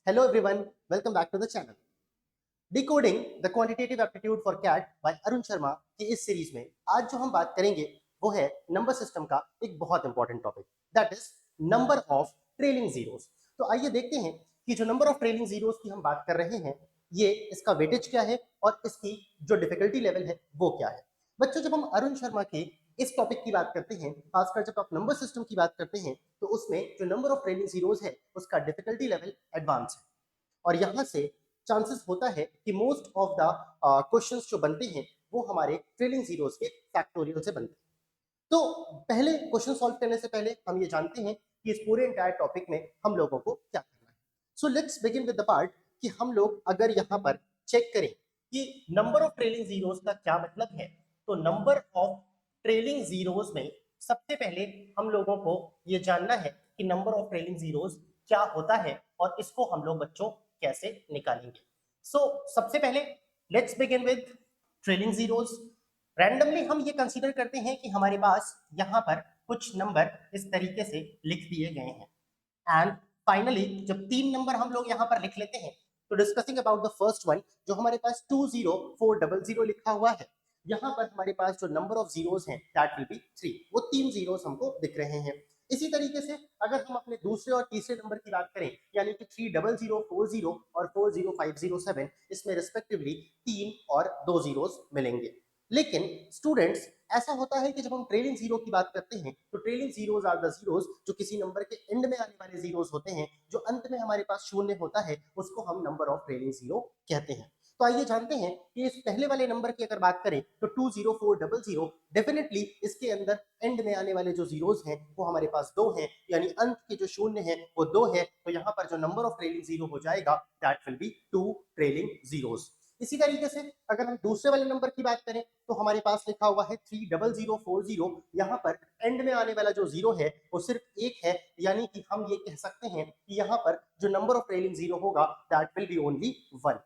Hello everyone, welcome back to the channel. Decoding the quantitative aptitude for CAT by Arun Sharma की इस series में आज जो हम बात करेंगे वो है नंबर सिस्टम का एक बहुत important topic, that is number of trailing zeros. तो आइए देखते हैं कि जो नंबर ऑफ ट्रेलिंग जीरोस की हम बात कर रहे हैं ये इसका वेटेज क्या है और इसकी जो डिफिकल्टी लेवल है वो क्या है। बच्चों, जब हम अरुण शर्मा के इस टॉपिक की बात करते हैं, खासकर जब आप नंबर सिस्टम की बात करते हैं, तो उसमें जो नंबर ऑफ ट्रेलिंग जीरोस है उसका डिफिकल्टी लेवल एडवांस है और यहाँ से चांसेस होता है कि मोस्ट ऑफ द क्वेश्चंस जो बनते हैं वो हमारे ट्रेलिंग जीरोस के फैक्टोरियल से बनते हैं। तो पहले क्वेश्चन सॉल्व करने से पहले हम ये जानते हैं कि इस पूरे एंटायर टॉपिक में हम लोगों को क्या करना है। So let's begin with the part कि हम लोग अगर यहाँ पर चेक करें कि नंबर ऑफ ट्रेलिंग जीरोस का क्या मतलब है, तो नंबर ऑफ ट्रेलिंग जीरोस में सबसे पहले हम लोगों को ये जानना है कि नंबर ऑफ ट्रेलिंग जीरोस क्या होता है और इसको हम लोग बच्चों कैसे निकालेंगे। सो सबसे पहले let's begin with trailing zeros. Randomly हम ये कंसीडर करते हैं कि हमारे पास यहाँ पर कुछ नंबर इस तरीके से लिख दिए गए हैं एंड फाइनली जब तीन नंबर हम लोग यहाँ पर लिख लेते हैं तो discussing about the first one, जो हमारे पास 20400 लिखा हुआ है, यहाँ पर हमारे पास जो नंबर ऑफ जीरोस हैं दैट विल बी 3। वो तीन जीरोस हमको दिख रहे हैं। इसी तरीके से अगर हम अपने दूसरे और तीसरे नंबर की बात करें, यानी कि 30040 और 40507, इसमें रिस्पेक्टिवली तीन और दो जीरोस मिलेंगे। लेकिन स्टूडेंट्स, ऐसा होता है कि जब हम ट्रेलिंग जीरो की बात करते हैं तो trailing zeros are the zeros जो किसी नंबर के एंड में आने वाले जीरोस होते हैं। जो अंत में हमारे पास शून्य होता है उसको हम नंबर ऑफ ट्रेलिंग जीरो कहते हैं। तो आइए जानते हैं कि इस पहले वाले नंबर की अगर बात करें तो 20400, डेफिनेटली इसके अंदर एंड में आने वाले जो जीरोस हैं वो हमारे पास दो हैं, यानी अंत के जो शून्य है वो दो है। तो यहाँ पर जो नंबर ऑफ ट्रेलिंग जीरो हो जाएगा that will be 2 trailing zeros. इसी तरीके से अगर हम दूसरे वाले नंबर की बात करें तो हमारे पास लिखा हुआ है 30040। यहाँ पर एंड में आने वाला जो जीरो है वो सिर्फ एक है, यानी कि हम ये कह सकते हैं कि यहाँ पर जो नंबर ऑफ ट्रेलिंग जीरो होगा that will B only 1।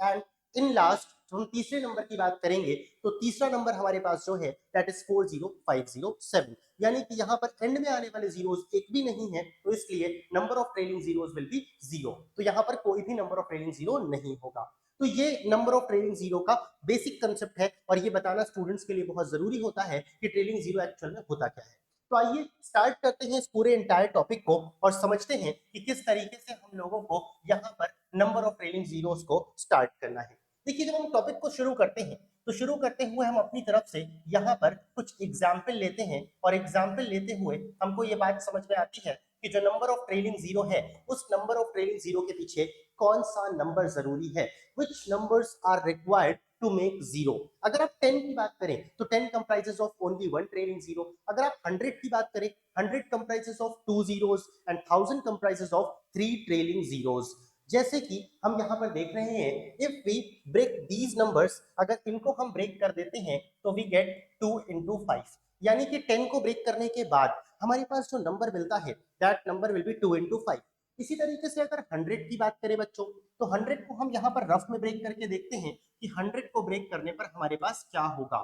And in last हम तीसरे नंबर की बात करेंगे तो तीसरा नंबर हमारे पास जो है दैट इज 40507, यानी कि यहाँ पर एंड में आने वाले जीरोस एक भी नहीं है, तो इसलिए number of trailing zeros will be 0। तो यहाँ पर कोई भी नंबर ऑफ ट्रेलिंग जीरो नहीं होगा। तो ये नंबर ऑफ ट्रेलिंग जीरो का बेसिक कंसेप्ट है और ये बताना स्टूडेंट्स के लिए बहुत जरूरी होता है कि ट्रेलिंग जीरो एक्चुअल में होता क्या है। तो आइए स्टार्ट करते हैं इस पूरे एंटायर टॉपिक को और समझते हैं कि किस तरीके से हम लोगों को यहाँ पर नंबर ऑफ ट्रेलिंग जीरोस को स्टार्ट करना है। देखिए, जब हम टॉपिक को शुरू करते हैं तो शुरू करते हुए हम अपनी तरफ से यहाँ पर कुछ एग्जाम्पल लेते हैं और एग्जाम्पल लेते हुए हमको ये बात समझ में आती है कि जो नंबर ऑफ ट्रेलिंग जीरो है उस नंबर ऑफ ट्रेलिंग जीरो के पीछे कौन सा नंबर जरूरी है, which numbers are required to make zero। अगर आप 10 की बात करें तो 10 comprises of only one trailing zero। अगर आप 100 की बात करें 100 comprises of two zeros and 1000 comprises of three trailing zeros। जैसे कि हम यहाँ पर देख रहे हैं, if we break these numbers, अगर इनको हम ब्रेक कर देते हैं तो वी गेट 2 into 5, यानी कि 10 को ब्रेक करने के बाद हमारे पास जो नंबर मिलता है that number will be 2 into 5। इसी तरीके से अगर 100 की बात करें बच्चों तो 100 को हम यहाँ पर रफ में ब्रेक करके देखते हैं कि 100 को ब्रेक करने पर हमारे पास क्या होगा,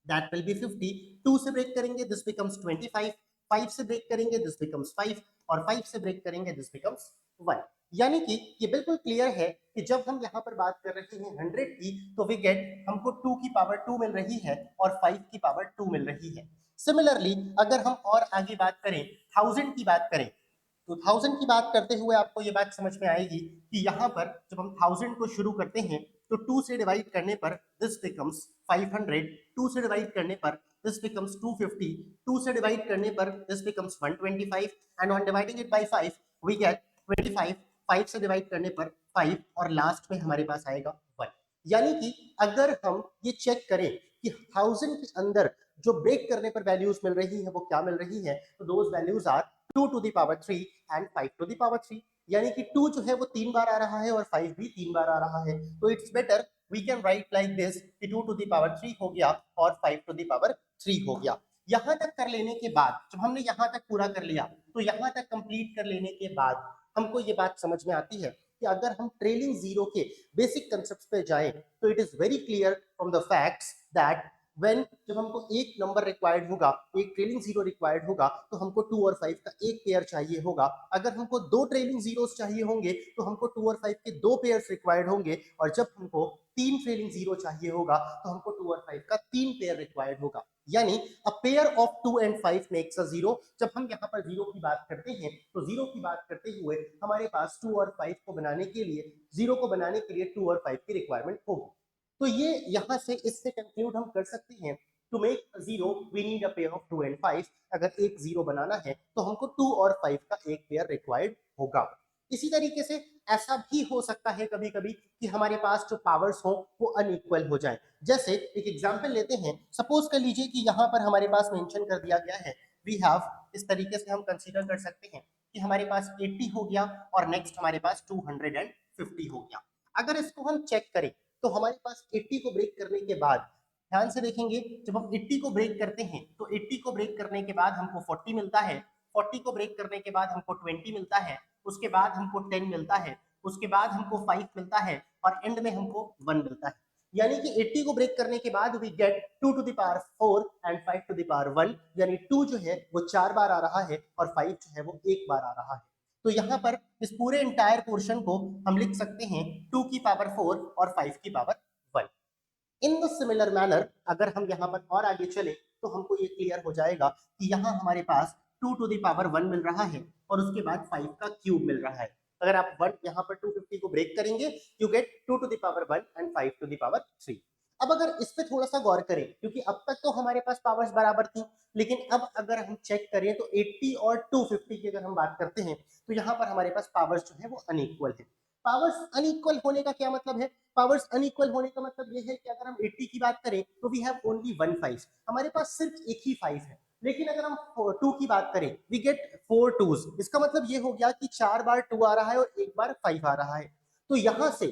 दैट विल बी 50। 2 से ब्रेक करेंगे दिस बिकम्स 25, 5 से ब्रेक करेंगे दिस बिकम्स 5 और 5 से ब्रेक करेंगे दिस बिकम्स 1। यानी कि ये बिल्कुल क्लियर है कि जब हम यहाँ पर बात कर रहे हैं 100 की तो वी गेट हमको 2 की पावर 2 मिल रही है और 5 की पावर 2 मिल रही है। सिमिलरली अगर हम और आगे बात करें 1000 की बात करें तो 1000 की बात करते हुए आपको ये बात समझ में आएगी कि यहाँ पर जब हम 1000 को शुरू करते हैं तो 2 से डिवाइड करने पर दिस बिकम्स 500, 2 से डिवाइड करने पर दिस बिकम्स 250, 2 से डिवाइड करने पर this becomes 125 and on dividing it by 5 we get 25, 5 से डिवाइड करने पर 5 और लास्ट में हमारे पास आएगा 1। यानी कि अगर हम ये चेक करें कि 1000 के अंदर जो ब्रेक करने पर वैल्यूज मिल रही है वो क्या मिल रही है, तो those values are 2 to the power 3 and 5 to the power 3। यानी कि 2 जो है वो 3 बार आ रहा है और 5 भी 3 बार आ रहा है। तो it's better we can write like this कि 2 to the power 3 हो गया और 5 to the power 3 हो गया। यहां तक कर लेने के बाद, जब हमने यहां तक पूरा कर लिया तो यहां तक कंप्लीट कर लेने के बाद हमको ये बात समझ में आती है कि अगर हम ट्रेलिंग जीरो के बेसिक कंसेप्ट पे जाएं तो it is very clear from the facts that when जब हमको एक नंबर रिक्वायर्ड होगा, एक ट्रेलिंग जीरो रिक्वायर्ड होगा, तो हमको 2 और 5 का एक पेयर चाहिए होगा। अगर हमको दो ट्रेलिंग जीरोस चाहिए होंगे तो हमको 2 और 5 के दो पेयर्स रिक्वायर्ड होंगे, और जब हमको तीन ट्रेलिंग जीरो चाहिए होगा तो हमको 2 और 5 का तीन पेयर रिक्वायर्ड होगा। यानी अ pair of 2 and 5 makes a zero. जब हम यहाँ पर जीरो की बात करते हैं तो जीरो की बात करते हुए हमारे पास 2 और 5 को बनाने के लिए, जीरो को बनाने के लिए 2 और 5 की रिक्वायरमेंट होगी। तो ये यहाँ से इससे कंक्लूड हम कर सकते हैं, to make zero we need a pair of 2 and 5। अगर एक जीरो बनाना है तो हमको 2 और 5 का एक पेयर रिक्वायर्ड होगा। इसी तरीके से ऐसा भी हो सकता है कभी कभी कि हमारे पास जो पावर्स हो वो अनइक्वल हो जाए। जैसे एक एग्जांपल लेते हैं, सपोज कर लीजिए कि यहाँ पर हमारे पास मेंशन कर दिया गया है, वी हैव, इस तरीके से हम कंसीडर कर सकते हैं कि हमारे पास 80 हो गया और नेक्स्ट हमारे पास 250 हो गया। अगर इसको हम चेक करें तो हमारे पास 80 को ब्रेक करने के बाद, ध्यान से देखेंगे, जब हम 80 को ब्रेक करते हैं तो 80 को ब्रेक करने के बाद हमको 40 मिलता है, 40 को ब्रेक करने के बाद हमको 20 मिलता है, उसके बाद हमको 10 मिलता है, उसके बाद हमको 5 मिलता है और एंड में हमको 1 मिलता है। यानी कि 80 को ब्रेक करने के बाद we get 2 to the power 4 and 5 to the power 1, यानी 2 जो है वो 4 बार आ रहा है और 5 जो है वो एक बार आ रहा है। तो यहाँ पर इस पूरे इंटायर पोर्शन को हम लिख सकते हैं 2 की पावर 4 और 5 की power 1। In the similar manner अगर हम यहाँ पर और आगे चले तो हमको ये क्लियर हो जाएगा कि यहाँ हमारे पास 2 टू द पावर 1 मिल रहा है और उसके बाद 5 का क्यूब मिल रहा है। अगर आप 1 यहाँ पर 250 को ब्रेक करेंगे, you get 2 to the power 1 and 5 to the power 3। अब अगर इस पे थोड़ा सा गौर करें, क्योंकि अब तक तो हमारे पास पावर्स बराबर थी, लेकिन अब अगर हम चेक करें तो 80 और 250 की अगर हम बात करते हैं तो यहाँ पर हमारे पास पावर्स जो है वो अनइक्वल है। पावर्स अनइक्वल होने का क्या मतलब है? पावर्स अनइक्वल होने का मतलब ये है कि अगर हम 80 की बात करें तो वी हैव ओनली वन 5, हमारे पास सिर्फ एक ही 5 है। लेकिन अगर हम 2 की बात करें वी गेट 4 टूज, इसका मतलब ये हो गया कि 4 बार 2 आ रहा है और एक बार 5 आ रहा है। तो यहां से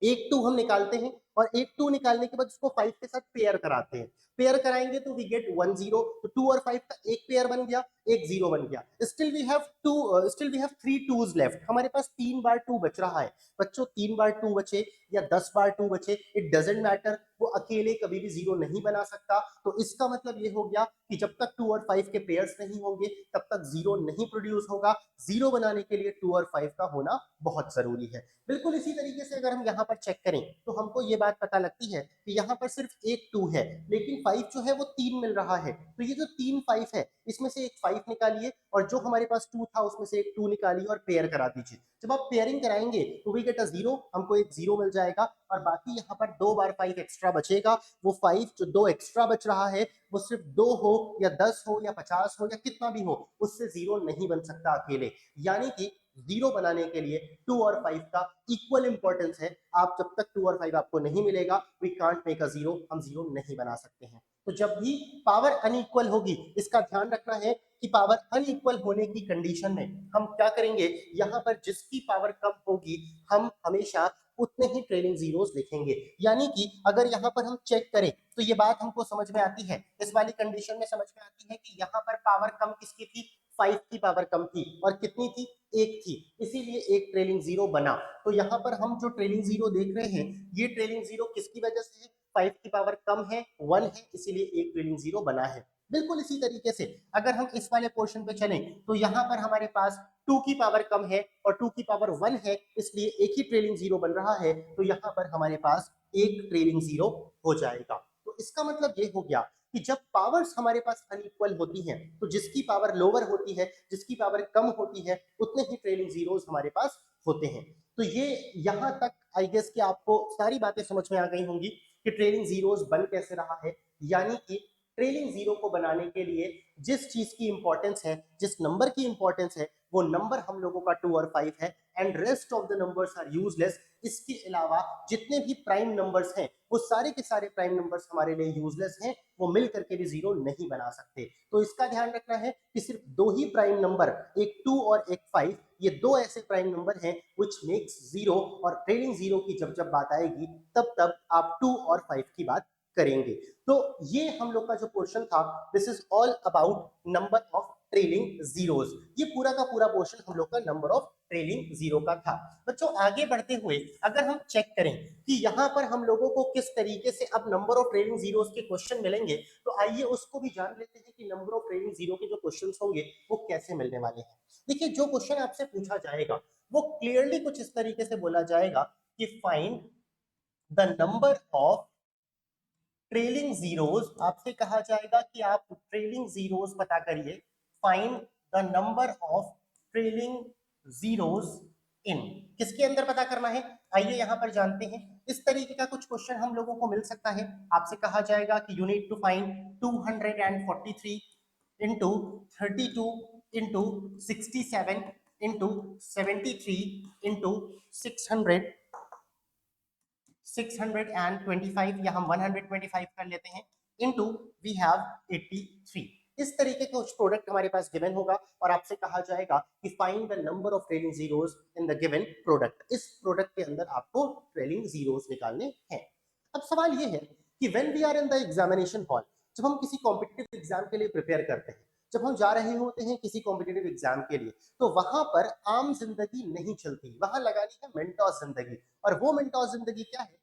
एक 2 हम निकालते हैं और एक 2 निकालने के बाद उसको 5 के साथ पेयर कराते हैं। पेयर कराएंगे तो वी गेट 1 0, तो 2 और 5 का एक पेयर बन गया, एक 0 बन गया। Still we have 3 twos left, हमारे पास 3 बार 2 बच रहा है। बच्चों 3 बार 2 बचे या 10 बार 2 बचे, इट डजंट मैटर, वो अकेले कभी भी 0 नहीं बना सकता। तो इसका मतलब ये हो गया कि जब तक 2 और 5 के पेयर्स नहीं होंगे तब तक 0 नहीं प्रोड्यूस होगा। 0 बनाने के लिए 2 और 5 का होना बहुत जरूरी है। बिल्कुल इसी तरीके से अगर हम यहाँ पर चेक करें तो हमको ये बात पता लगती है कि यहाँ पर सिर्फ एक 2 है, लेकिन 5 जो है वो 3 मिल रहा है। तो ये जो 3 5 है इसमें से एक 5 निकालिए और जो हमारे पास 2 था उसमें से एक 2 निकालिए और पेयर करा दीजिए। जब आप पेयरिंग कराएंगे तो वी गेट अ 0, हमको एक 0 मिल जाएगा और बाकी यहाँ पर 2 बार 5 एक्स्ट्रा बचेगा। वो 5 जो 2 एक्स्ट्रा बच रहा है वो सिर्फ 2 हो या 10 हो या 50 हो या कितना भी हो, उससे 0 नहीं बन सकता अकेले। यानी कि 0 बनाने के लिए 2 और 5 का इक्वल इंपॉर्टेंस है। आप जब तक 2 और 5 आपको नहीं मिलेगा, वी कांट मेक अ 0, हम 0 नहीं बना सकते हैं। तो जब भी पावर अनइक्वल होगी, इसका ध्यान रखना है कि पावर अनइक्वल होने की कंडीशन में हम क्या करेंगे, यहाँ पर जिसकी पावर कम होगी हम हमेशा उतने ही ट्रेलिंग जीरोस लिखेंगे। यानी कि अगर यहाँ पर हम चेक करें तो ये बात हमको समझ में आती है, इस वाली कंडीशन में समझ में आती है कि यहाँ पर पावर कम किसकी थी, 5 की पावर कम थी और कितनी थी, एक थी, इसीलिए एक ट्रेलिंग जीरो बना। तो यहाँ पर हम जो ट्रेलिंग जीरो देख रहे हैं ये ट्रेलिंग जीरो किसकी वजह से है, 5 की पावर कम है, 1 है, इसीलिए एक ट्रेलिंग जीरो बना है। बिल्कुल इसी तरीके से अगर हम इस वाले पोर्शन पे चलें तो यहाँ पर हमारे पास 2 की पावर कम है और 2 की पावर 1 है, इसलिए एक ही ट्रेलिंग जीरो बन रहा है। तो यहाँ पर हमारे पास एक ट्रेलिंग जीरो हो जाएगा। तो इसका मतलब ये हो गया कि जब पावर्स हमारे पास अनइक्वल होती हैं तो जिसकी पावर लोअर होती है, जिसकी पावर कम होती है, उतने ही ट्रेलिंग जीरोस हमारे पास होते हैं। तो ये यहाँ तक आई गेस कि आपको सारी बातें समझ में आ गई होंगी कि ट्रेलिंग जीरोस बन कैसे रहा है। यानी कि ट्रेलिंग जीरो को बनाने के लिए जिस चीज की इंपॉर्टेंस है, जिस नंबर की इंपॉर्टेंस है, वो नंबर हम लोगों का 2 और 5 है and rest of the numbers are useless. इसके अलावा जितने भी प्राइम नंबर्स हैं वो सारे के सारे प्राइम नंबर्स हमारे लिए यूजलेस हैं, वो मिल करके भी जीरो नहीं बना सकते। तो इसका ध्यान रखना है कि सिर्फ दो ही प्राइम नंबर, एक 2 और एक 5, ये दो ऐसे प्राइम नंबर हैं व्हिच मेक्स जीरो, और ट्रेलिंग जीरो की जब जब बात आएगी तब तब आप 2 और 5 की बात करेंगे। तो ये हम लोग का जो पोर्शन था, this is all about number of trailing zeros. ये पूरा का पूरा पोर्शन हम लोग का नंबर ऑफ ट्रेलिंग जीरो का था। बच्चों आगे बढ़ते हुए अगर हम चेक करें कि यहाँ पर हम लोगों को किस तरीके से अब नंबर ऑफ ट्रेलिंग जीरोस के क्वेश्चन मिलेंगे, तो आइए उसको भी जान लेते हैं कि नंबर ऑफ ट्रेलिंग जीरो के जो क्वेश्चन होंगे वो कैसे मिलने वाले हैं। देखिए जो क्वेश्चन आपसे पूछा जाएगा वो क्लियरली कुछ इस तरीके से बोला जाएगा कि find the number of trailing zeros. आपसे कहा जाएगा कि आप ट्रेलिंग जीरोस पता करिए, find the number of trailing zeros इन, किसके अंदर पता करना है, आइए यहां पर जानते हैं। इस तरीके का कुछ क्वेश्चन हम लोगों को मिल सकता है। आपसे कहा जाएगा कि you need to find 243 into 32 into 67 into 73 into 625 या हम 125 कर लेते हैं, इनटू वी हैव 83। इस तरीके का कुछ प्रोडक्ट हमारे पास गिवन होगा और आपसे कहा जाएगा कि find the number of trailing zeros in the given product. इस प्रोडक्ट के अंदर आपको ट्रेलिंग जीरोस निकालने हैं। अब सवाल ये है कि when we are in the examination hall, जब हम किसी कॉम्पिटिटिव एग्जाम के लिए प्रिपेयर करते हैं, जब हम जा रहे होते हैं किसी कॉम्पिटिटिव एग्जाम के लिए, तो वहां पर आम जिंदगी नहीं चलती, वहां लगानी है मेंटोस जिंदगी। और वो मेंटोस जिंदगी क्या है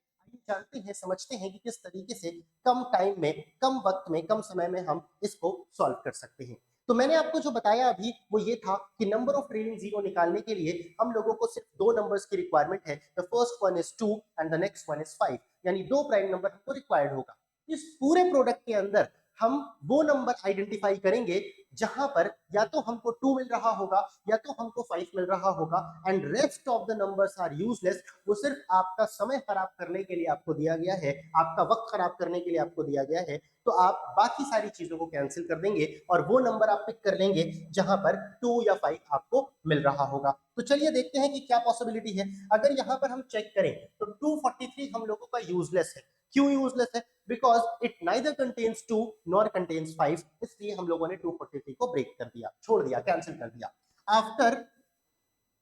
जानते हैं, समझते हैं कि किस तरीके से कम टाइम में, कम वक्त में, कम समय में हम इसको सॉल्व कर सकते हैं। तो मैंने आपको जो बताया अभी वो ये था कि नंबर ऑफ ट्रेलिंग जीरो निकालने के लिए हम लोगों को सिर्फ दो नंबर्स की रिक्वायरमेंट है। The first one is 2 and the next one is 5, यानी दो प्राइम नंबर हमको रिक्वायर्ड होगा। इस पूरे प्रोडक्ट के अंदर हम वो नंबर आइडेंटिफाई करेंगे जहां पर या तो हमको 2 मिल रहा होगा या तो हमको 5 मिल रहा होगा, and rest of the numbers are useless. वो सिर्फ आपका समय खराब करने के लिए आपको दिया गया है, आपका वक्त खराब करने के लिए आपको दिया गया है। तो आप बाकी सारी चीजों को कैंसिल कर देंगे और वो नंबर आप पिक कर लेंगे जहां पर 2 या 5 आपको मिल रहा होगा। तो चलिए देखते हैं कि क्या पॉसिबिलिटी है। अगर यहां पर हम चेक करें तो 243 हम लोगों का यूजलेस है। क्यों यूजलेस है? Because it neither contains 2 nor contains 5, इसलिए हम लोगों ने 243 को ब्रेक कर दिया, छोड़ दिया, कैंसिल कर दिया। After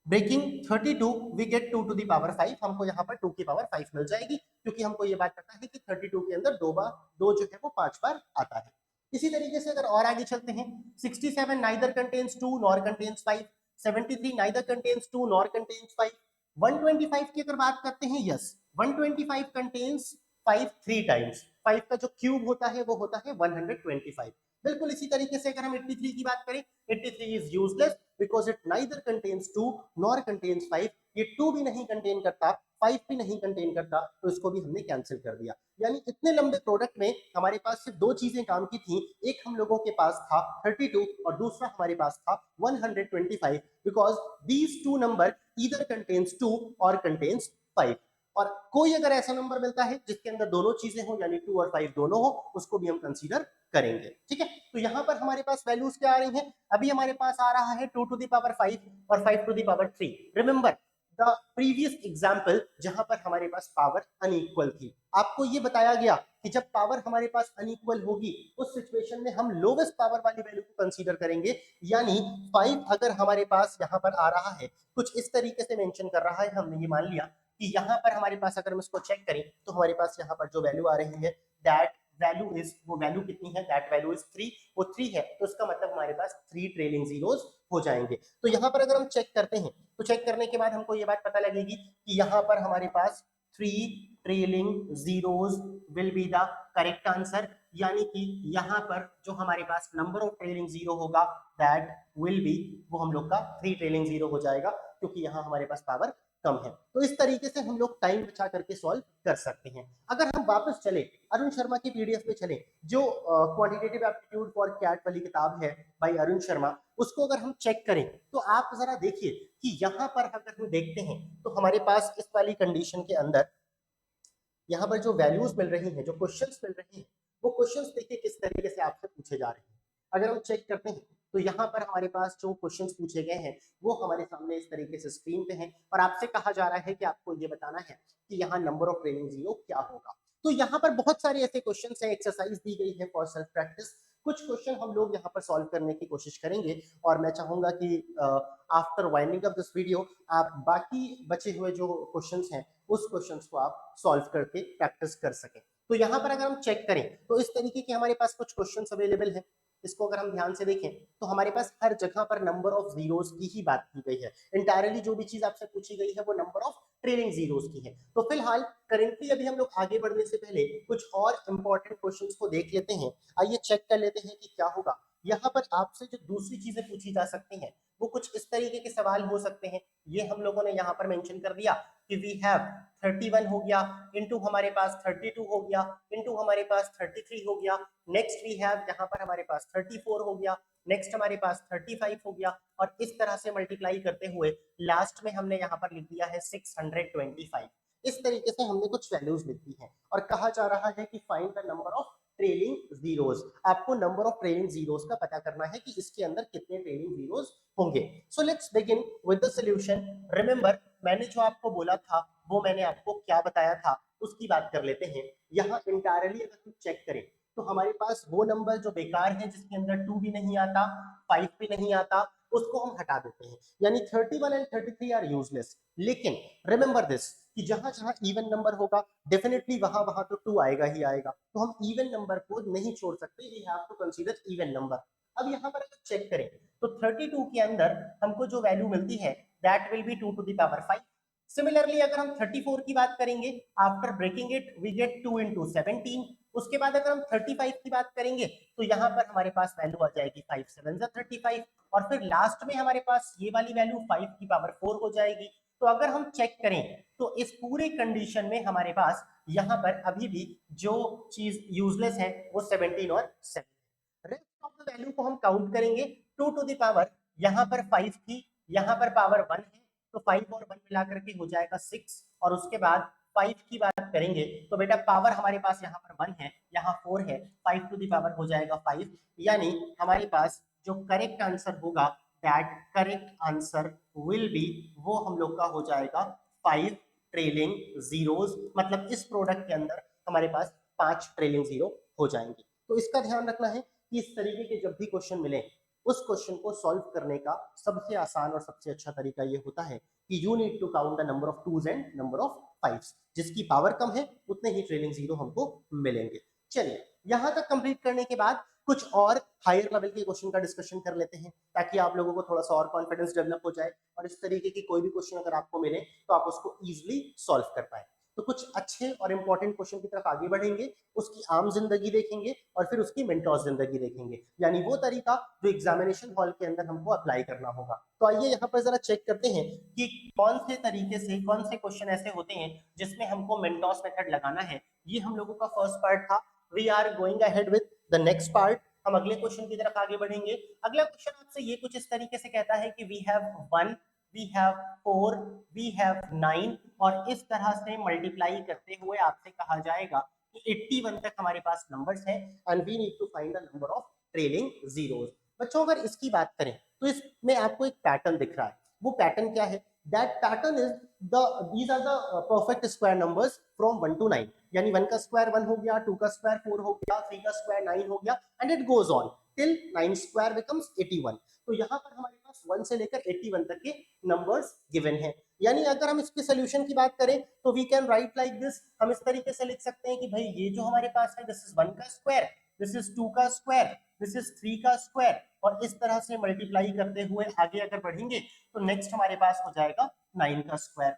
breaking 32 we get 2 to the power 5, हमको यहाँ पर 2 की पावर 5 मिल जाएगी, क्योंकि हमको ये बात पता है कि 32 के अंदर दो जो है वो 5 बार आता है। इसी तरीके से अगर और आगे चलते हैं, 67 neither contains 2 nor contains 5, 73 neither contains 2 nor contains 5, 125 की अगर बात करते हैं, यस 125 कंटेन्स 5 3 टाइम्स, 5 का जो क्यूब होता है वो होता है 125। बिल्कुल इसी तरीके से अगर हम 83 की बात करें, 83 is useless because it neither contains 2 nor contains 5, ये 2 भी नहीं कंटेन करता, 5 भी नहीं कंटेन करता, तो इसको भी हमने कैंसिल कर दिया। यानी इतने लंबे प्रोडक्ट में हमारे पास सिर्फ दो चीजें काम की थी, एक हम लोगों के पास था 32 और दूसरा हमारे पास था 125, because these two number either contains 2 और कंटेन्स 5। और कोई अगर ऐसा नंबर मिलता है जिसके अंदर दोनों चीजें हो, यानी 2 और 5 दोनों हो, उसको भी हम कंसीडर करेंगे। ठीक है, तो यहां पर हमारे पास वैल्यूज क्या आ रही हैं? अभी हमारे पास आ रहा है 2 टू द पावर 5 और 5 to the power 3। Remember the previous example जहां पर हमारे पास पावर अनइक्वल थी, आपको ये बताया गया कि जब पावर हमारे पास अनइक्वल होगी उस सिचुएशन में हम लोवेस्ट पावर वाली वैल्यू को कंसीडर करेंगे। यानी 5 अगर हमारे पास यहाँ पर आ रहा है, कुछ इस तरीके से मेंशन कर रहा है, हमने ये मान लिया कि यहाँ पर हमारे पास अगर हम इसको चेक करें तो हमारे पास यहाँ पर जो वैल्यू आ रही है दैट वैल्यू इज, वो वैल्यू कितनी है? दैट वैल्यू इज 3, वो 3 है, तो इसका मतलब हमारे पास 3 ट्रेलिंग जीरोस हो जाएंगे। तो यहाँ पर अगर हम चेक करते हैं तो चेक करने के बाद हमको ये बात पता लगेगी कि यहाँ पर हमारे पास 3 trailing zeros will be the correct answer. यानी कि यहाँ पर जो हमारे पास नंबर ऑफ ट्रेलिंग जीरो होगा दैट विल बी, वो हम लोग का 3 ट्रेलिंग जीरो हो जाएगा, क्योंकि यहाँ हमारे पास पावर कम है। तो इस तरीके से हम लोग टाइम बचा करके सॉल्व कर सकते हैं। अगर हम वापस चले अरुण शर्मा की पीडीएफ पे चले, जो क्वांटिटेटिव एप्टीट्यूड फॉर कैट वाली किताब है बाय अरुण शर्मा, उसको अगर हम चेक करें तो आप जरा देखिए कि यहाँ पर अगर हम देखते हैं तो हमारे पास इस वाली कंडीशन के अंदर यहाँ पर जो वैल्यूज मिल रही हैं, जो क्वेश्चंस मिल रहे हैं, वो क्वेश्चंस देखिए किस तरीके से आपसे पूछे जा रहे हैं। अगर हम चेक करते हैं तो यहाँ पर हमारे पास जो क्वेश्चंस पूछे गए हैं वो हमारे सामने इस तरीके से स्क्रीन पे हैं, और आपसे कहा जा रहा है कि आपको ये बताना है कि यहाँ नंबर ऑफ ट्रेलिंग जीरो क्या होगा। तो यहाँ पर बहुत सारे ऐसे क्वेश्चन है, एक्सरसाइज दी गई है फॉर सेल्फ प्रैक्टिस। कुछ क्वेश्चन हम लोग यहाँ पर सॉल्व करने की कोशिश करेंगे, और मैं चाहूंगा कि after winding up this video आप बाकी बचे हुए जो क्वेश्चंस हैं उस क्वेश्चंस को आप सॉल्व करके प्रैक्टिस कर सकें। तो यहाँ पर अगर हम चेक करें तो इस तरीके के हमारे पास कुछ क्वेश्चंस अवेलेबल हैं। इसको अगर हम ध्यान से देखें तो हमारे पास हर जगह पर नंबर ऑफ जीरोस की ही बात की गई है। इंटायरली जो भी चीज आपसे पूछी गई है वो नंबर ऑफ ट्रेलिंग जीरोस की है। तो फिलहाल करेंटली अभी हम लोग आगे बढ़ने से पहले कुछ और इंपॉर्टेंट क्वेश्चंस को देख लेते हैं। आइए चेक कर लेते हैं कि क्या होगा। यहाँ पर आपसे जो दूसरी चीजें पूछी जा सकती हैं वो कुछ इस तरीके के सवाल हो सकते हैं। ये हम लोगों ने यहाँ पर मेंशन कर दिया कि वी हैव 31 हो गया, इनटू हमारे पास 32 हो गया, इनटू हमारे पास 33 हो गया, नेक्स्ट वी हैव यहाँ पर हमारे पास 34 हो गया, नेक्स्ट हमारे पास 35 हो गया, और इस तरह से मल्टीप्लाई करते हुए लास्ट में हमने यहाँ पर लिख दिया है 625। इस तरीके से हमने कुछ वैल्यूज लिख दी है और कहा जा रहा है कि find the number of trailing zeros. आपको नंबर ऑफ ट्रेलिंग जीरोस का पता करना है कि इसके अंदर कितने ट्रेलिंग जीरोस होंगे। So let's begin with the solution. Remember मैंने जो आपको बोला था वो मैंने आपको क्या बताया था उसकी बात कर लेते हैं। यहाँ इंटायरली अगर हम चेक करें तो हमारे पास वो नंबर जो बेकार है जिसके अंदर 2 भी नहीं आता, 5 भी नहीं आता, उसको हम हटा देते हैं। यानी 31 एंड 33 आर यूजलेस। लेकिन रिमेंबर दिस कि जहां जहां इवन नंबर होगा डेफिनेटली वहां वहां तो 2 आएगा ही आएगा, तो हम इवन नंबर को नहीं छोड़ सकते। We have to consider even number. अब यहाँ पर अगर चेक करें तो 32 के अंदर हमको जो वैल्यू मिलती है that will be 2 to the power 5। Similarly अगर हम 34 की बात करेंगे, after breaking it we get 2 into 17। उसके बाद अगर हम 35 की बात करेंगे तो यहाँ पर हमारे पास वैल्यू आ जाएगी 5 7 35, और फिर लास्ट में हमारे पास ये वाली वैल्यू 5 की पावर 4 हो जाएगी। तो अगर हम चेक करें तो इस पूरे कंडीशन में हमारे पास यहाँ पर अभी भी जो चीज यूजलेस है वो 17 और 7। रेस्ट ऑफ द वैल्यू को हम काउंट करेंगे 2 टू द पावर यहाँ पर 5 की, यहाँ पर पावर 1 है, तो 5 और 1 मिला करके हो जाएगा 6, और उसके बाद 5 की बात करेंगे तो बेटा पावर हमारे पास यहाँ पर 1 है, यहाँ 4 है, 5 टू द पावर हो जाएगा 5। यानी हमारे पास जो करेक्ट आंसर होगा that correct answer will be, वो हम लोग का हो जाएगा 5 ट्रेलिंग जीरोस। मतलब इस प्रोडक्ट के अंदर हमारे पास 5 ट्रेलिंग जीरो हो जाएंगे। तो इसका ध्यान रखना है कि इस तरीके के जब भी क्वेश्चन मिले उस क्वेश्चन को सॉल्व करने का सबसे आसान और सबसे अच्छा तरीका ये होता है कि you need to count the number of twos and number of fives. जिसकी पावर कम है उतने ही ट्रेलिंग जीरो हमको मिलेंगे। चलिए यहां तक कंप्लीट करने के बाद कुछ और हायर लेवल के क्वेश्चन का डिस्कशन कर लेते हैं ताकि आप लोगों को थोड़ा सा और कॉन्फिडेंस डेवलप हो जाए और इस तरीके की कोई भी क्वेश्चन अगर आपको मिले तो आप उसको इजीली सॉल्व कर पाए। तो कुछ अच्छे और इंपॉर्टेंट क्वेश्चन की तरफ आगे बढ़ेंगे, उसकी आम जिंदगी देखेंगे और फिर उसकी मेंटोर जिंदगी देखेंगे, यानी वो तरीका जो एग्जामिनेशन हॉल के अंदर हमको अप्लाई करना होगा। तो आइए यहाँ पर जरा चेक करते हैं कि कौन से तरीके से कौन से क्वेश्चन ऐसे होते हैं जिसमें हमको मेंटोस मेथड लगाना है। ये हम लोगों का फर्स्ट पार्ट था। We are going ahead with the next part. हम अगले क्वेश्चन की तरफ आगे बढ़ेंगे। अगला क्वेश्चन आपसे ये कुछ इस तरीके से कहता है कि we have 1, we have 4, we have 9, और इस तरह से मल्टीप्लाई करते हुए आपसे कहा जाएगा कि 81 तक हमारे पास नंबर्स हैं and we need to find the number of trailing zeros. बच्चों अगर इसकी बात करें तो इसमें आपको एक पैटर्न दिख रहा है। वो पैटर्न क्या है? That pattern is these are the perfect square numbers from 1 to 9। यानी 1 का स्क्वायर 1 हो गया, 2 का स्क्वायर 4 हो गया, 3 का स्क्वायर 9 हो गया, and it goes on till 9 square becomes 81। तो यहाँ पर हमारे पास 1 से लेकर 81 तक के नंबर्स गिवन हैं। यानी अगर हम इसके सोल्यूशन की बात करें तो we can write like this. हम इस तरीके से लिख सकते हैं कि भाई ये जो हमारे पास है दिस इज 1 का स्क्वायर, दिस इज 2 का स्क्वायर, दिस इज 3 का स्क्वायर, और इस तरह से मल्टीप्लाई करते हुए आगे अगर बढ़ेंगे तो नेक्स्ट हमारे पास हो जाएगा 9 का स्क्वायर।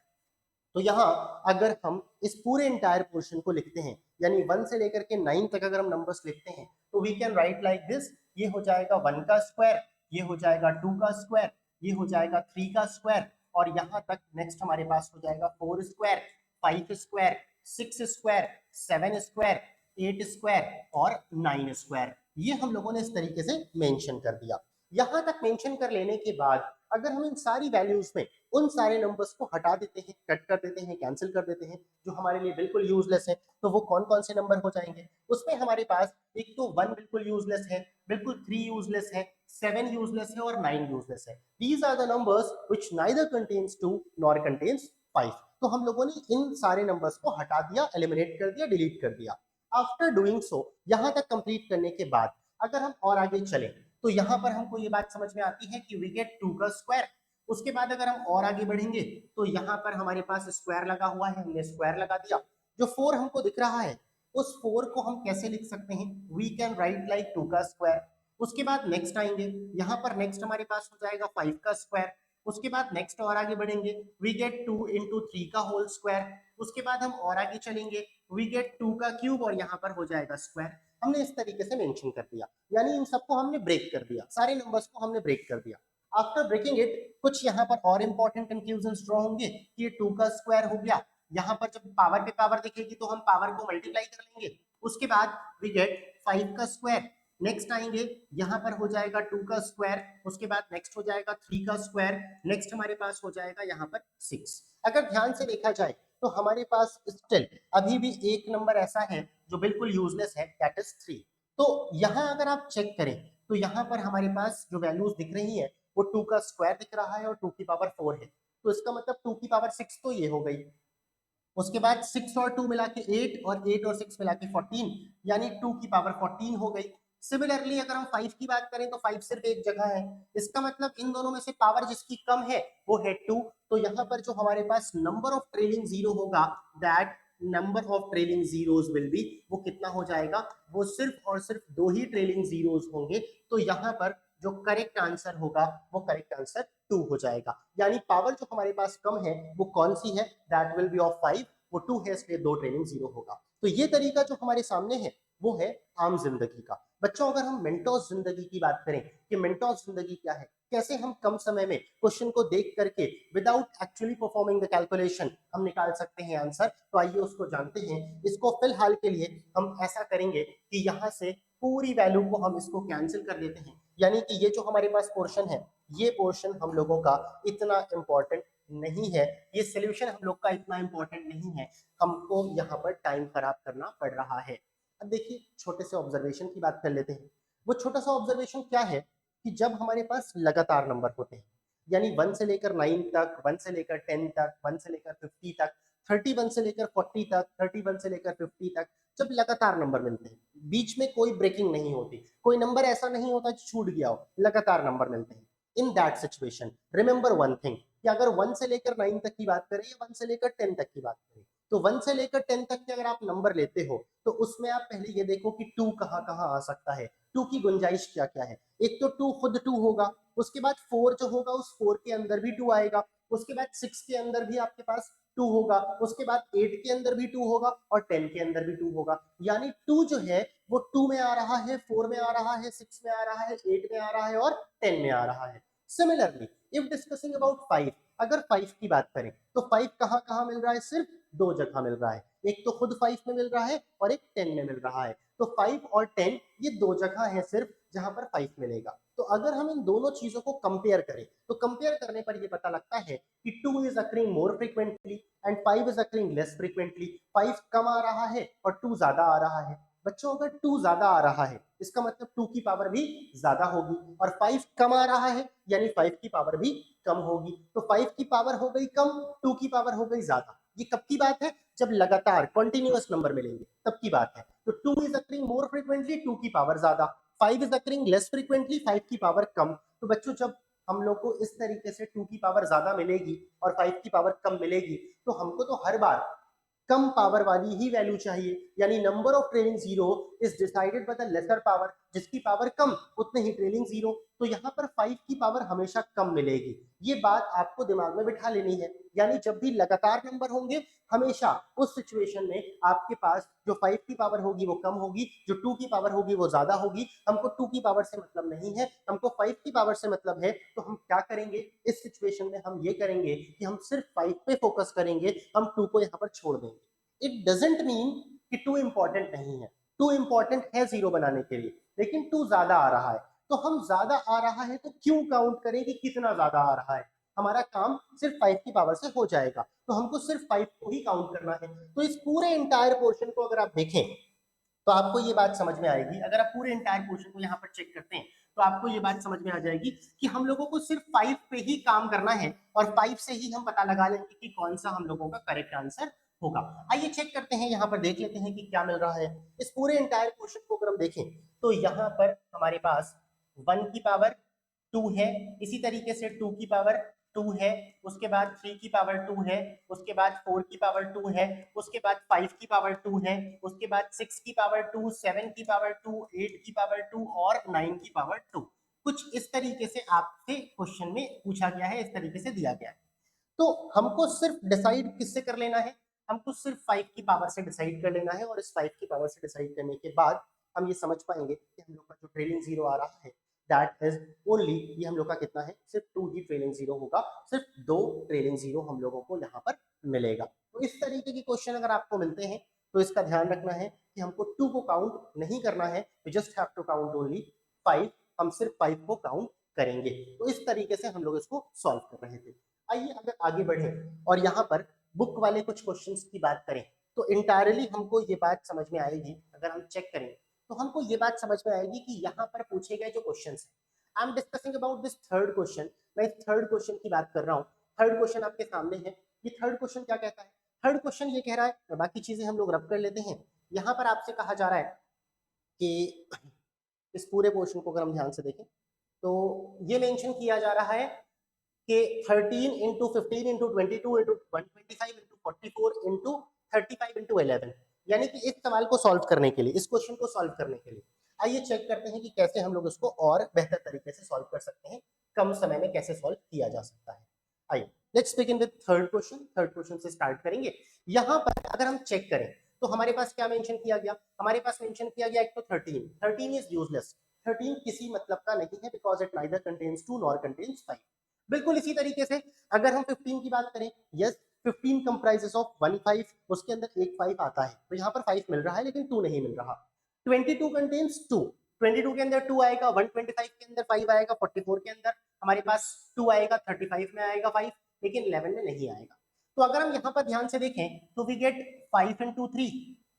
तो यहाँ अगर हम इस पूरे इंटायर पोर्शन को लिखते हैं यानी 1 से लेकर के 9 तक अगर हम नंबर्स लिखते हैं तो we can write like this. ये हो जाएगा 1 का स्क्वायर, ये हो जाएगा 2 का स्क्वायर, ये हो जाएगा 3 का स्क्वायर, और यहाँ तक नेक्स्ट हमारे पास हो जाएगा 4 square, 5 square, 6 square, 7 square, 8 square और 9 स्क्वायर। ये हम लोगों ने इस तरीके से मेंशन कर दिया। यहाँ तक मेंशन कर लेने के बाद अगर हम इन सारी वैल्यूज में उन सारे नंबर्स को हटा देते हैं, कट कर देते हैं, कैंसिल कर देते हैं जो हमारे लिए बिल्कुल यूजलेस है, तो वो कौन कौन से नंबर हो जाएंगे? उसमें हमारे पास एक तो 1 बिल्कुल यूजलेस है, बिल्कुल 3 यूजलेस है, 7 यूजलेस है और 9 यूजलेस है। These are the numbers which neither contains 2 nor contains 5। तो हम लोगों ने इन सारे नंबर्स को हटा दिया, एलिमिनेट कर दिया, डिलीट कर दिया। आफ्टर डूइंग सो, यहां तक कंप्लीट करने के बाद अगर हम और आगे चले तो यहाँ पर हमको ये बात समझ में आती है कि वी गेट 2 का स्क्वायर। उसके बाद अगर हम और आगे बढ़ेंगे तो यहाँ पर हमारे पास स्क्वायर लगा हुआ है, हमने स्क्वायर लगा दिया। जो 4 हमको दिख रहा है उस 4 को हम कैसे लिख सकते हैं, वी कैन राइट लाइक 2 का स्क्वायर। उसके बाद नेक्स्ट आएंगे, यहाँ पर नेक्स्ट हमारे पास हो जाएगा 5 का स्क्वायर। उसके बाद नेक्स्ट और आगे बढ़ेंगे, वी गेट 2 इंटू 3 का होल स्क्वायर। उसके बाद हम और आगे चलेंगे, वी गेट 2 का क्यूब और यहाँ पर हो जाएगा स्क्वायर। हमने इस तरीके से मेंशन कर दिया, यानी इन सबको हमने ब्रेक कर दिया, सारे नंबर्स को हमने ब्रेक कर दिया। आफ्टर ब्रेकिंग इट, कुछ यहाँ पर और इंपॉर्टेंट कंक्लूजन ड्रॉ होंगे कि ये 2 का स्क्वायर हो गया। यहाँ पर जब पावर पे पावर दिखेगी तो हम पावर को मल्टीप्लाई कर लेंगे। उसके बाद वी गेट 5 का स्क्वायर। नेक्स्ट आएंगे, यहाँ पर हो जाएगा 2 का स्क्वायर। उसके बाद नेक्स्ट हो जाएगा 3 का स्क्वायर। नेक्स्ट हमारे पास हो जाएगा यहाँ पर 6। अगर ध्यान से देखा जाए तो हमारे पास स्टिल अभी भी एक नंबर ऐसा है जो बिल्कुल यूजलेस है, दैट इज 3। तो यहाँ अगर आप चेक करें तो यहाँ पर हमारे पास जो वैल्यूज दिख रही है वो 2 का स्क्वायर दिख रहा है और 2 की पावर 4 है। तो इसका मतलब 2 की पावर 6 तो ये हो गई। उसके बाद 6 और 2 मिला के 8 और 8 और 6 मिला के 14, यानी 2 की पावर 14 हो गई। सिमिलरली अगर हम 5 की बात करें तो 5 सिर्फ एक जगह है, इसका मतलब इन दोनों में से पावर जिसकी कम है वो है 2। तो यहाँ पर जो हमारे पास नंबर ऑफ ट्रेलिंग जीरो होगा, that number of trailing zeros will be, वो कितना हो जाएगा, वो सिर्फ और सिर्फ 2 ही ट्रेलिंग जीरोस होंगे। तो यहाँ पर जो करेक्ट आंसर होगा वो करेक्ट आंसर 2 हो जाएगा। यानी पावर जो हमारे पास कम है वो कौन सी है, दैट विल बी ऑफ 5, वो 2 है इसलिए 2 ट्रेलिंग जीरो होगा। तो ये तरीका जो हमारे सामने है वो है आम जिंदगी का। बच्चों अगर हम मेंटोस जिंदगी की बात करें कि मेंटोस जिंदगी क्या है, कैसे हम कम समय में क्वेश्चन को देख करके without actually performing the calculation हम निकाल सकते हैं आंसर, तो आइए उसको जानते हैं। इसको फिलहाल के लिए हम ऐसा करेंगे कि यहाँ से पूरी वैल्यू को हम इसको कैंसिल कर देते हैं, यानी कि ये जो हमारे पास पोर्शन है ये पोर्शन हम लोगों का इतना इंपॉर्टेंट नहीं है, ये सोल्यूशन हम लोग का इतना इंपॉर्टेंट नहीं है, हमको यहाँ पर टाइम खराब करना पड़ रहा है। अब देखिए छोटे से ऑब्जर्वेशन की बात कर लेते हैं। वो छोटा सा ऑब्जर्वेशन क्या है कि जब हमारे पास लगातार नंबर होते हैं, यानी 1 से लेकर 9 तक, 1 से लेकर 10 तक, 1 से लेकर 50 तक, 31 से लेकर 40 तक, 31 से लेकर 50 तक, जब लगातार नंबर मिलते हैं, बीच में कोई ब्रेकिंग नहीं होती, कोई नंबर ऐसा नहीं होता जो छूट गया हो, लगातार नंबर मिलते हैं। In that situation remember one thing कि अगर 1 से लेकर 9 तक की बात करें या 1 से लेकर 10 तक की बात करें, तो 1 से लेकर 10 तक के अगर आप नंबर लेते हो तो उसमें आप पहले ये देखो कि 2 कहाँ कहाँ आ सकता है, 2 की गुंजाइश क्या क्या है। एक तो 2 खुद 2 होगा, उसके बाद 4 जो होगा उस 4 के अंदर भी 2 आएगा, उसके बाद 6 के अंदर भी आपके पास 2 होगा, उसके बाद 8 के अंदर भी 2 होगा और 10 के अंदर भी 2 होगा। यानी 2 जो है वो 2 में आ रहा है, 4 में आ रहा है, 6 में आ रहा है, 8 में आ रहा है और 10 में आ रहा है। सिमिलरली इफ डिस्कसिंग अबाउट 5, अगर 5 की बात करें तो 5 कहाँ कहाँ मिल रहा है, सिर्फ 2 जगह मिल रहा है, एक तो खुद 5 में मिल रहा है और एक 10 में मिल रहा है। तो 5 और 10 ये 2 जगह है सिर्फ जहां पर 5 मिलेगा। तो अगर हम इन दोनों चीजों को कंपेयर करें तो कंपेयर करने पर ये पता लगता है कि 2 is occurring more frequently and 5 is occurring less frequently. 5 कम आ रहा है और 2 ज्यादा आ रहा है। बच्चों अगर 2 ज्यादा आ रहा है इसका मतलब 2 की पावर भी ज्यादा होगी, और 5 कम आ रहा है यानी 5 की पावर भी कम होगी। तो 5 की पावर हो गई कम, 2 की पावर हो गई ज्यादा। ये कब की बात है, जब लगातार कंटिन्यूअस नंबर मिलेंगे तब की बात है। तो 2 इज अकरिंग मोर फ्रीक्वेंटली, 2 की पावर ज्यादा, 5 इज अकरिंग लेस फ्रीक्वेंटली, 5 की पावर कम। तो बच्चों जब हम लोग को इस तरीके से 2 की पावर ज्यादा मिलेगी और 5 की पावर कम मिलेगी तो हमको तो हर बार कम पावर वाली ही वैल्यू चाहिए, यानी number of trailing zero is decided by the lesser power, जिसकी पावर कम उतने ही ट्रेलिंग जीरो। तो यहाँ पर 5 की पावर हमेशा कम मिलेगी, ये बात आपको दिमाग में बिठा लेनी है। यानी जब भी लगातार नंबर होंगे हमेशा उस सिचुएशन में आपके पास जो 5 की पावर होगी वो कम होगी, जो 2 की पावर होगी वो ज्यादा होगी। हमको 2 की पावर से मतलब नहीं है, हमको 5 की पावर से मतलब है। तो हम क्या करेंगे इस सिचुएशन में, हम ये करेंगे कि हम सिर्फ 5 पे फोकस करेंगे, हम 2 को यहाँ पर छोड़ देंगे। इट डजेंट मीन कि 2 इंपॉर्टेंट नहीं है, 2 इंपॉर्टेंट है जीरो बनाने के लिए, लेकिन 2 ज्यादा आ रहा है। तो हम ज्यादा आ रहा है तो क्यों काउंट करें कि कितना ज्यादा आ रहा है, हमारा काम सिर्फ 5 की पावर से हो जाएगा। तो हमको सिर्फ 5 को ही काउंट करना है। तो इस पूरे इंटायर पोर्शन को अगर आप देखें तो आपको ये बात समझ में आएगी, अगर आप पूरे इंटायर पोर्शन को यहाँ पर चेक करते हैं तो आपको ये बात समझ में आ जाएगी कि हम लोगों को सिर्फ 5 पे ही काम करना है और 5 से ही हम पता लगा लेंगे कि कौन सा हम लोगों का करेक्ट आंसर होगा। आइए चेक करते हैं, यहाँ पर देख लेते हैं कि क्या मिल रहा है। इस पूरे इंटायर पोर्शन को अगर हम देखें तो यहाँ पर हमारे पास 1 की पावर 2 है, इसी तरीके से 2 की पावर 2 है, उसके बाद 3 की पावर 2 है, उसके बाद 4 की पावर 2 है, उसके बाद 5 की पावर 2 है, उसके बाद 6 की पावर 2, 7 की पावर 2, 8 की पावर 2 और 9 की पावर 2। कुछ इस तरीके से आपसे क्वेश्चन में पूछा गया है, इस तरीके से दिया गया है। तो हमको सिर्फ डिसाइड किससे कर लेना है, हमको सिर्फ 5 की पावर से डिसाइड कर लेना है, और इस 5 की पावर से डिसाइड करने के बाद हम ये समझ पाएंगे कि हम लोग का जो ट्रेलिंग जीरो आ रहा है दैट इज ओनली, ये हम लोग का कितना है, सिर्फ 2 ही ट्रेलिंग जीरो होगा, सिर्फ 2 ट्रेलिंग जीरो हम लोगों को यहाँ पर मिलेगा। तो इस तरीके के क्वेश्चन अगर आपको मिलते हैं तो इसका ध्यान रखना है कि हमको 2 को काउंट नहीं करना है, we just have to count only 5, हम सिर्फ 5 को काउंट करेंगे। तो इस तरीके से हम लोग इसको सॉल्व कर रहे थे। आइए अगर आगे बढ़े और यहाँ पर बुक वाले कुछ क्वेश्चंस की बात करें तो इंटायरली हमको ये बात समझ में आएगी, अगर हम चेक करें तो हमको ये बात समझ में आएगी कि यहाँ पर पूछे गए जो क्वेश्चंस हैं, I am discussing about this third question, मैं इस थर्ड क्वेश्चन की बात कर रहा हूँ। थर्ड क्वेश्चन आपके सामने है, ये थर्ड क्वेश्चन क्या कहता है, थर्ड क्वेश्चन ये कह रहा है, बाकी चीजें हम लोग रब कर लेते हैं। यहाँ पर आपसे कहा जा रहा है कि इस पूरे पोर्शन को अगर हम ध्यान से देखें तो ये मेंशन किया जा रहा है कि 13 into 15 into 22 into 125 into 44 into 35 into 11, यानी कि इस सवाल को सॉल्व करने के लिए, इस क्वेश्चन को सॉल्व करने के लिए आइए चेक करते हैं कि कैसे हम लोग इसको और बेहतर तरीके से सॉल्व कर सकते हैं, कम समय में कैसे सॉल्व किया जा सकता है। आइए let's begin with third question. Third question से स्टार्ट करेंगे। यहाँ पर अगर हम चेक करें तो हमारे पास क्या मेंशन किया गया, हमारे पास मेंशन किया गया एक तो 13 इज यूजलेस, 13 किसी मतलब का नहीं है because it neither contains 2 nor contains 5। बिल्कुल इसी तरीके से अगर हम 15 की बात करें, यस 15 कंप्राइजेस ऑफ 1 5, उसके अंदर एक 5 आता है, तो यहाँ पर 5 मिल रहा है लेकिन 2 नहीं मिल रहा। 22 कंटेन्स 2, 22 के अंदर 2 आएगा, 125 के अंदर 5 आएगा, 44 के अंदर हमारे पास 2 आएगा, 35 में आएगा 5, लेकिन 11 में नहीं आएगा। तो अगर हम यहाँ पर ध्यान से देखें तो वी गेट 5 इंटू 3,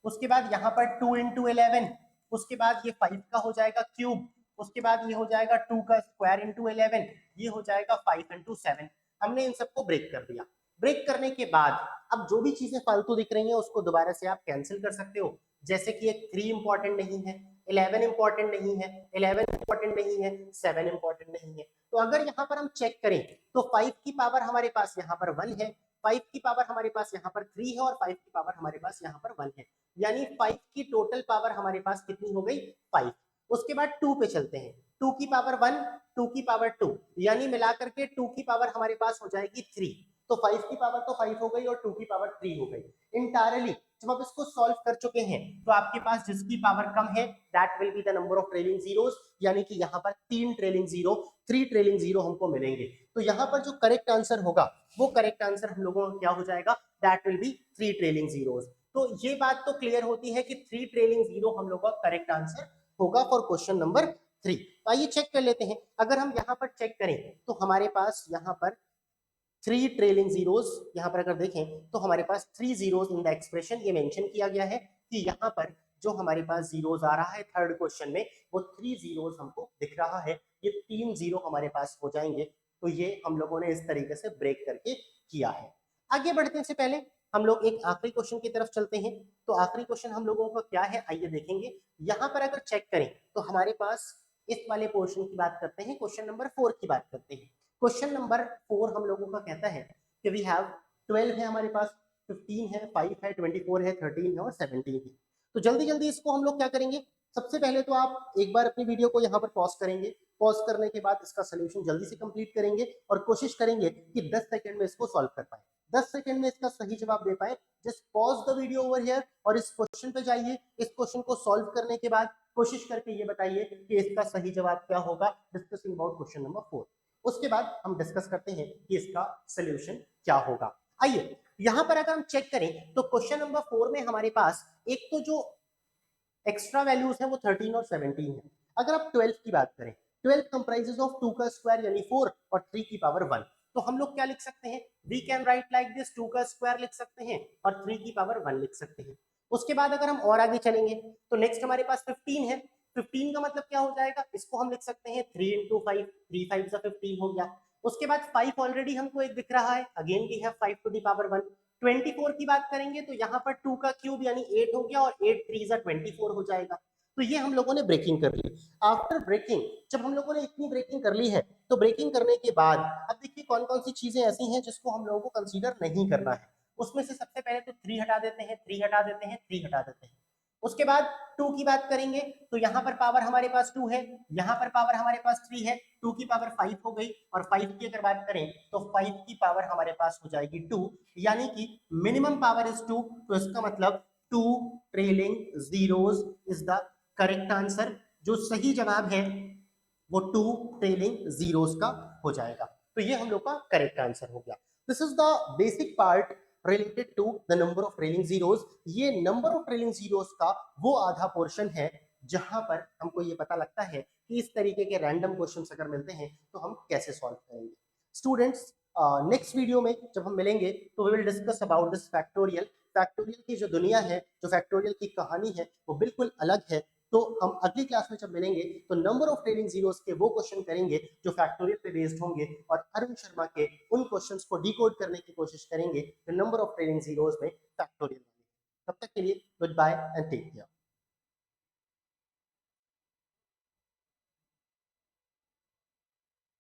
उसके बाद यहाँ पर 2 इंटू 11, उसके बाद ये 5 का हो जाएगा क्यूब, उसके बाद ये हो जाएगा 2 का स्क्वायर इंटू 11, ये हो जाएगा 5 इंटू 7। हमने इन सबको ब्रेक कर दिया। ब्रेक करने के बाद अब जो भी चीजें फालतू दिख रही हैं उसको दोबारा से आप कैंसिल कर सकते हो, जैसे कि एक 3 इंपॉर्टेंट नहीं है, 11 इंपॉर्टेंट नहीं है, 11 इंपॉर्टेंट नहीं है, 7 इंपॉर्टेंट नहीं है। तो अगर यहाँ पर हम चेक करें तो 5 की पावर हमारे पास यहाँ पर 1 है, 5 की पावर हमारे पास यहाँ पर 3 है और 5 की पावर हमारे पास यहाँ पर 1 है, यानी 5 की टोटल पावर हमारे पास कितनी हो गई 5। उसके बाद 2 पे चलते हैं, 2 की पावर 1, 2 की पावर 2, यानी मिलाकर के 2 की पावर हमारे पास हो जाएगी 3। तो 5 की पावर तो 5 हो गई और 2 की पावर 3 हो गई। इंटायरली जब आप इसको सॉल्व कर चुके हैं तो आपके पास जिसकी पावर कम है that will be the number of trailing zeros, यानी कि यहाँ पर 3 ट्रेलिंग जीरो, 3 ट्रेलिंग जीरो हमको मिलेंगे। तो यहाँ पर जो करेक्ट आंसर होगा वो करेक्ट आंसर हम लोगों का क्या हो जाएगा, that will B 3 trailing zeros. तो ये बात तो क्लियर होती है कि 3 ट्रेलिंग जीरो हम लोग का करेक्ट आंसर होगा फॉर क्वेश्चन नंबर 3। तो आइए चेक कर लेते हैं। अगर हम यहाँ पर चेक करें तो हमारे पास यहाँ पर 3 ट्रेलिंग जीरोस, यहाँ पर अगर देखें तो हमारे पास 3 जीरोस इन द एक्सप्रेशन, ये मेंशन किया गया है कि यहाँ पर जो हमारे पास जीरोस आ रहा है थर्ड क्वेश्चन में वो 3 जीरोस हमको दिख रहा है, ये 3 जीरो हमारे पास हो जाएंगे। तो ये हम लोगों ने इस तरीके से ब्रेक करके किया है। आगे बढ़ने से पहले हम लोग एक आखिरी क्वेश्चन की तरफ चलते हैं। तो आखिरी क्वेश्चन हम लोगों का क्या है आइए देखेंगे। यहाँ पर अगर चेक करें तो हमारे पास इस वाले पोर्शन की बात करते हैं, क्वेश्चन नंबर 4 की बात करते हैं। क्वेश्चन नंबर 4 हम लोगों का कहता है कि वी हैव 12 है हमारे पास, 15 है, 5 है, 24 है, 13 है और 17 है। तो जल्दी जल्दी इसको हम लोग क्या करेंगे, सबसे पहले तो आप एक बार अपनी वीडियो को यहाँ पर पॉज करेंगे, पॉज करने के बाद इसका सोल्यूशन जल्दी से कंप्लीट करेंगे और कोशिश करेंगे कि 10 सेकंड में इसको सॉल्व कर पाए, 10 सेकंड में इसका सही जवाब दे पाए। Just pause the video over here और इस क्वेश्चन पे जाइए। इस क्वेश्चन को सॉल्व करने के बाद कोशिश करके ये बताइए कि इसका सही जवाब क्या होगा, डिस्कसिंग अबाउट क्वेश्चन नंबर 4। उसके बाद हम डिस्कस करते हैं कि इसका सोल्यूशन क्या होगा। आइए यहां पर अगर हम चेक करें तो क्वेश्चन नंबर 4 में हमारे पास एक तो जो एक्स्ट्रा वैल्यूज है वो 13 और 17 है। अगर आप 12 की बात करें, 12 कंप्राइजेस ऑफ 2 का स्क्वायर यानी 4 और 3 की पावर 1। तो हम लोग क्या लिख सकते हैं, we can write like this, 2 का स्क्वायर लिख सकते हैं और 3 की पावर 1 लिख सकते हैं। उसके बाद अगर हम और आगे चलेंगे तो नेक्स्ट हमारे पास 15 है। 15 का मतलब क्या हो जाएगा, इसको हम लिख सकते हैं 3 इंटू 5, 3 5 का 15 हो गया। उसके बाद 5 ऑलरेडी हमको एक दिख रहा है, again we have 5 to the power 1। 24 की बात करेंगे तो यहाँ पर 2 का क्यूब यानी 8 हो गया और 8 3 24 हो जाएगा। तो ये हम लोगों ने ब्रेकिंग कर ली। आफ्टर ब्रेकिंग, जब हम लोगों ने इतनी ब्रेकिंग कर ली है, तो ब्रेकिंग करने के बाद अब देखिए कौन कौन सी चीजें ऐसी हैं जिसको हम लोगों को कंसीडर नहीं करना है। उसमें से सबसे पहले तो 3 हटा देते हैं, 3 हटा देते हैं, 3 हटा देते हैं। उसके बाद 2 की बात करेंगे, तो यहाँ पर पावर हमारे पास 2 है, यहाँ पर पावर हमारे पास 3 है, 2 की पावर 5 हो गई, और 5 की अगर बात करें तो 5 की पावर हमारे पास हो जाएगी 2, यानी कि मिनिमम पावर इज 2, तो इसका मतलब 2 trailing zeros is the correct answer. जो सही जवाब है वो 2 ट्रेलिंग जीरोस का हो जाएगा। तो ये हम लोग का करेक्ट आंसर हो गया। This is the basic part related to the number of trailing zeros. ये नंबर ऑफ ट्रेलिंग जीरोस का वो आधा पोर्शन है जहां पर हमको ये पता लगता है कि इस तरीके के रैंडम क्वेश्चंस अगर मिलते हैं तो हम कैसे सॉल्व करेंगे। स्टूडेंट्स, नेक्स्ट वीडियो में जब हम मिलेंगे तो we will discuss about this factorial. Factorial की जो दुनिया है, जो फैक्टोरियल की कहानी है, वो बिल्कुल अलग है। तो हम अगली क्लास में जब मिलेंगे तो नंबर ऑफ ट्रेलिंग जीरोस के वो क्वेश्चन करेंगे जो फैक्टोरियल पे बेस्ड होंगे, और अरुण शर्मा के उन क्वेश्चंस को डिकोड करने की कोशिश करेंगे जो नंबर ऑफ ट्रेलिंग जीरोस में फैक्टोरियल। तब तक के लिए goodbye and take care.